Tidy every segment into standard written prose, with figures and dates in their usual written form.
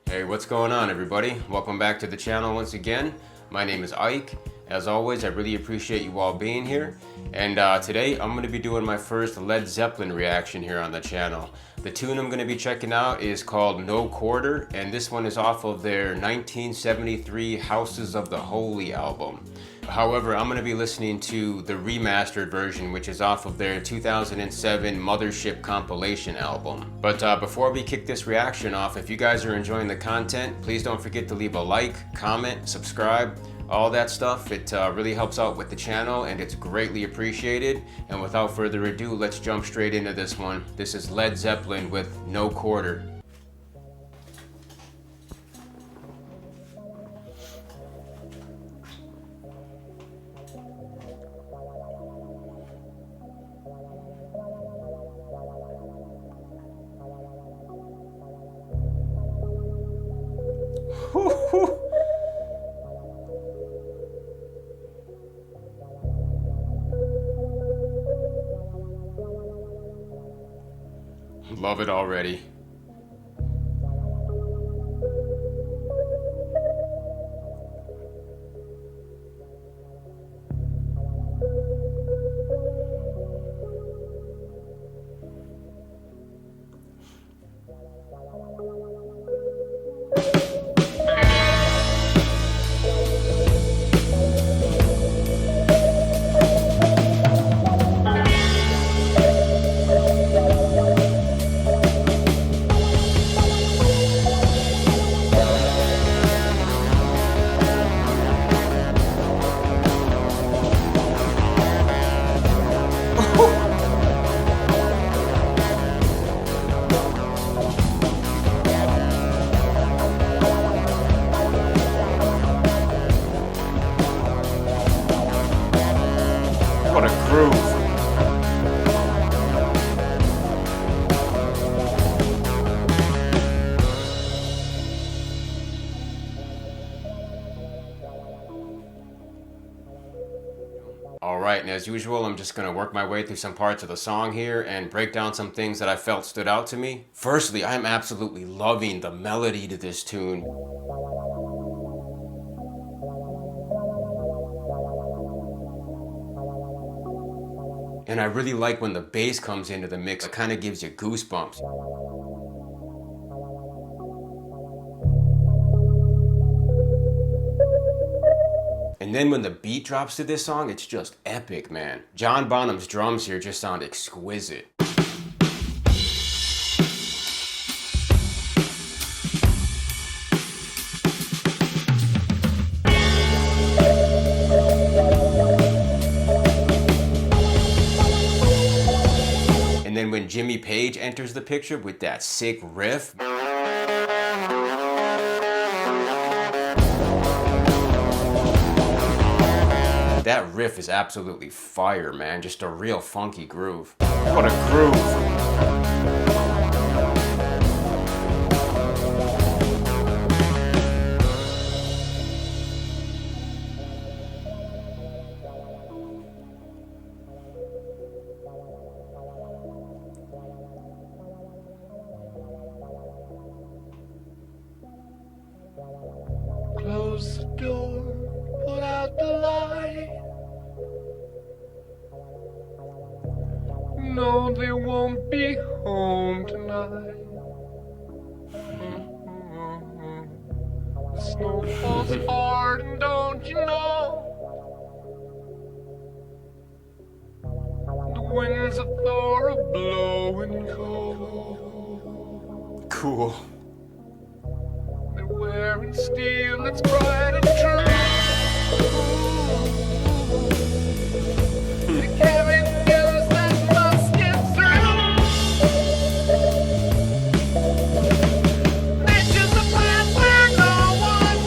Hey, what's going on, everybody? Welcome back to the channel once again. My name is Ike. As always, I really appreciate you all being here. And today I'm going to be doing my first Led Zeppelin reaction here on the channel. The tune I'm going to be checking out is called No Quarter, and this one is off of their 1973 Houses of the Holy album. However, I'm going to be listening to the remastered version, which is off of their 2007 Mothership compilation album. But before we kick this reaction off, if you guys are enjoying the content, please don't forget to leave a like, comment, subscribe, all that stuff. It really helps out with the channel and it's greatly appreciated. And without further ado, let's jump straight into this one. This is Led Zeppelin with No Quarter. Love it already. What a groove. Alright, and as usual, I'm just going to work my way through some parts of the song here and break down some things that I felt stood out to me. Firstly, I'm absolutely loving the melody to this tune. And I really like when the bass comes into the mix. It kind of gives you goosebumps. And then when the beat drops to this song, it's just epic, man. Jon Bonham's drums here just sound exquisite. And then when Jimmy Page enters the picture with that sick riff. That riff is absolutely fire, man. Just a real funky groove. What a groove. Close the door, put out the light. No, they won't be home tonight. The snow falls hard, and don't you know? The winds of Thor are blowing cold. Cool. They're wearing steel that's bright and true. They carry news that must get through. Nature's a path where no one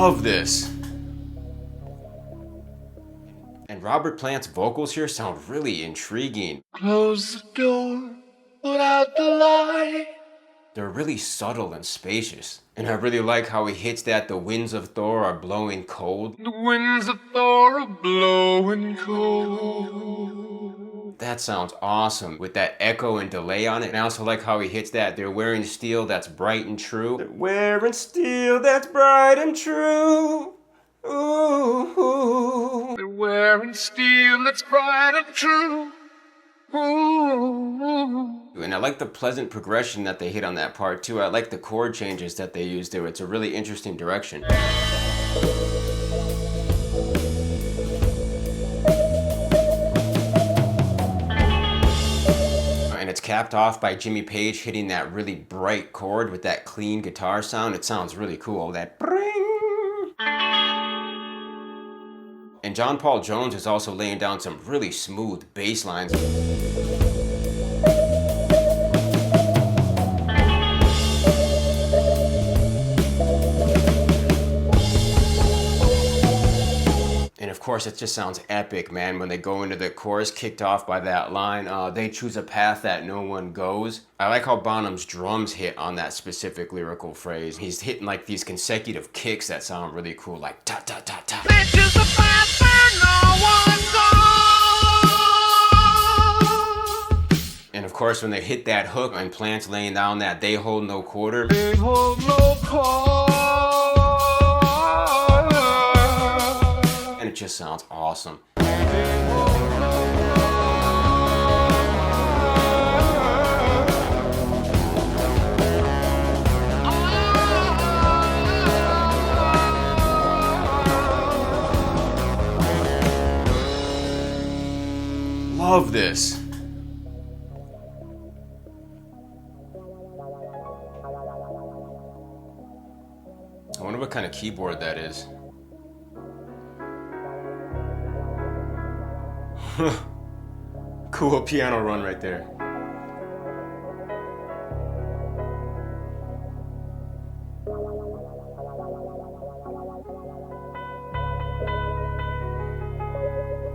Love this. And Robert Plant's vocals here sound really intriguing. Close the door, put out the light. They're really subtle and spacious. And I really like how he hits that the winds of Thor are blowing cold. The winds of Thor are blowing cold. That sounds awesome with that echo and delay on it. And I also like how he hits that they're wearing steel that's bright and true. They're wearing steel that's bright and true. Ooh. They're wearing steel that's bright and true. Ooh. And I like the pleasant progression that they hit on that part too. I like the chord changes that they use there. It's a really interesting direction. And it's capped off by Jimmy Page hitting that really bright chord with that clean guitar sound. It sounds really cool. That bring. And John Paul Jones is also laying down some really smooth bass lines. And of course, it just sounds epic, man, when they go into the chorus kicked off by that line, they choose a path that no one goes. I like how Bonham's drums hit on that specific lyrical phrase. He's hitting like these consecutive kicks that sound really cool, like ta ta ta ta. They choose a path where no one goes. And of course, when they hit that hook and Plant's laying down that they hold no quarter. They hold no quarter. And it just sounds awesome. Love this. I wonder what kind of keyboard that is. Cool piano run right there.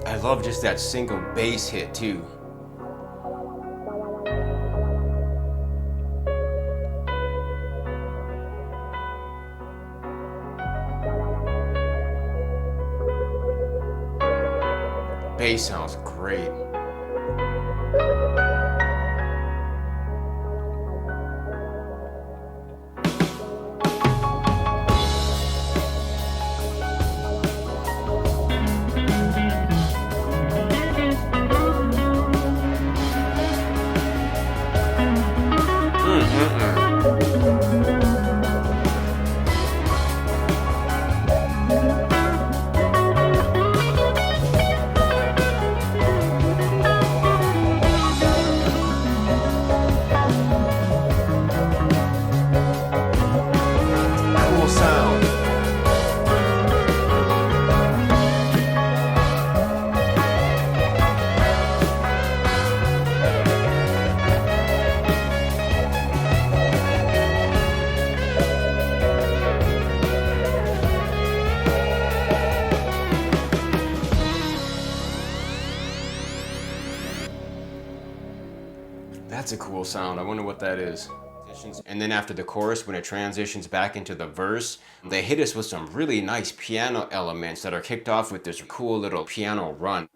I love just that single bass hit too. Bass sounds great. Cool sound. That's a cool sound. I wonder what that is. And then after the chorus, when it transitions back into the verse, they hit us with some really nice piano elements that are kicked off with this cool little piano run.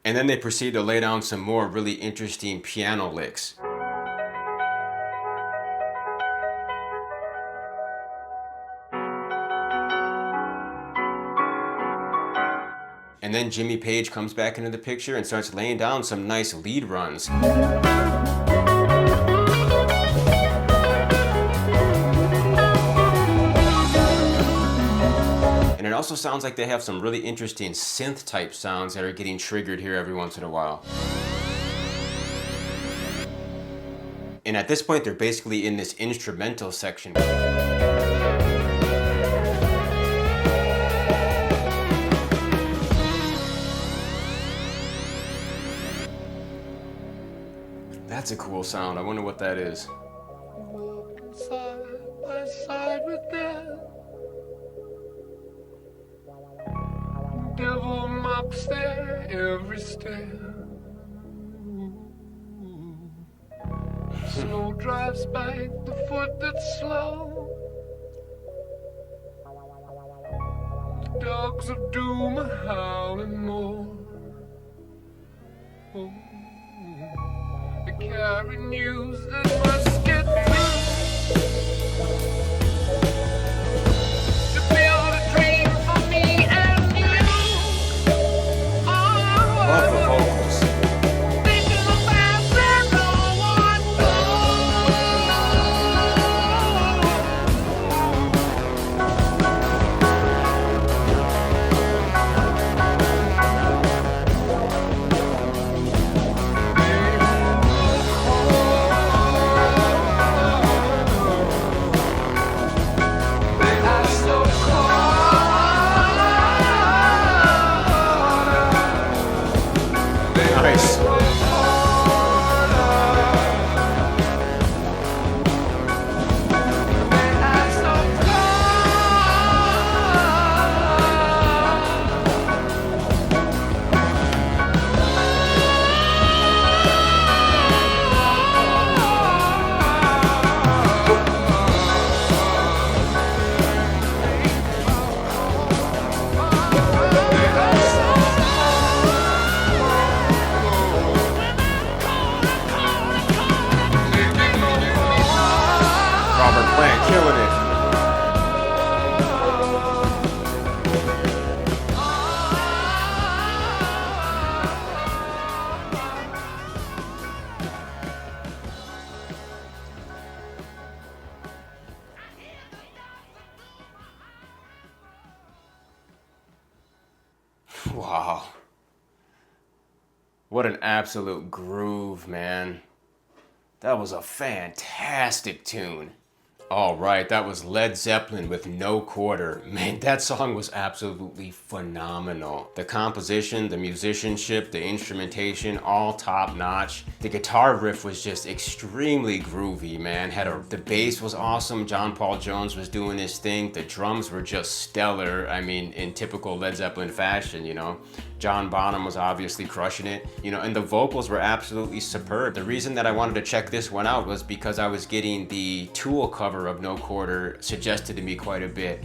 And then they proceed to lay down some more really interesting piano licks. And then Jimmy Page comes back into the picture and starts laying down some nice lead runs. And it also sounds like they have some really interesting synth type sounds that are getting triggered here every once in a while. And at this point, they're basically in this instrumental section. That's a cool sound. I wonder what that is. side with death. Devil mocks their every step. Snow drives back the foot that's slow. The dogs of doom are howling more. Oh, they carry news that must get through. To build a dream for me and you. Love the vocals. Thinking about where no one Nice. Robert Plant killing it. Wow. What an absolute groove, man. That was a fantastic tune. All right, that was Led Zeppelin with No Quarter. Man, that song was absolutely phenomenal. The composition, the musicianship, the instrumentation, all top notch. The guitar riff was just extremely groovy, man. The bass was awesome. John Paul Jones was doing his thing. The drums were just stellar. I mean, in typical Led Zeppelin fashion, you know. Jon Bonham was obviously crushing it, you know, and the vocals were absolutely superb. The reason that I wanted to check this one out was because I was getting the Tool cover of No Quarter suggested to me quite a bit,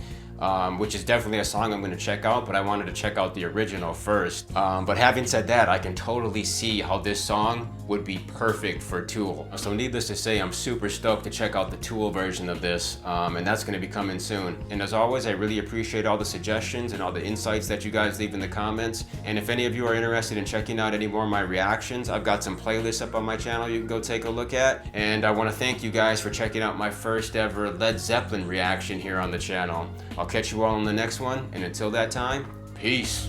which is definitely a song I'm going to check out, but I wanted to check out the original first. But having said that, I can totally see how this song would be perfect for Tool. So needless to say, I'm super stoked to check out the Tool version of this, and that's going to be coming soon. And as always, I really appreciate all the suggestions and all the insights that you guys leave in the comments. And if any of you are interested in checking out any more of my reactions, I've got some playlists up on my channel you can go take a look at. And I want to thank you guys for checking out my first ever Led Zeppelin reaction here on the channel. I'll catch you all in the next one, and until that time, peace.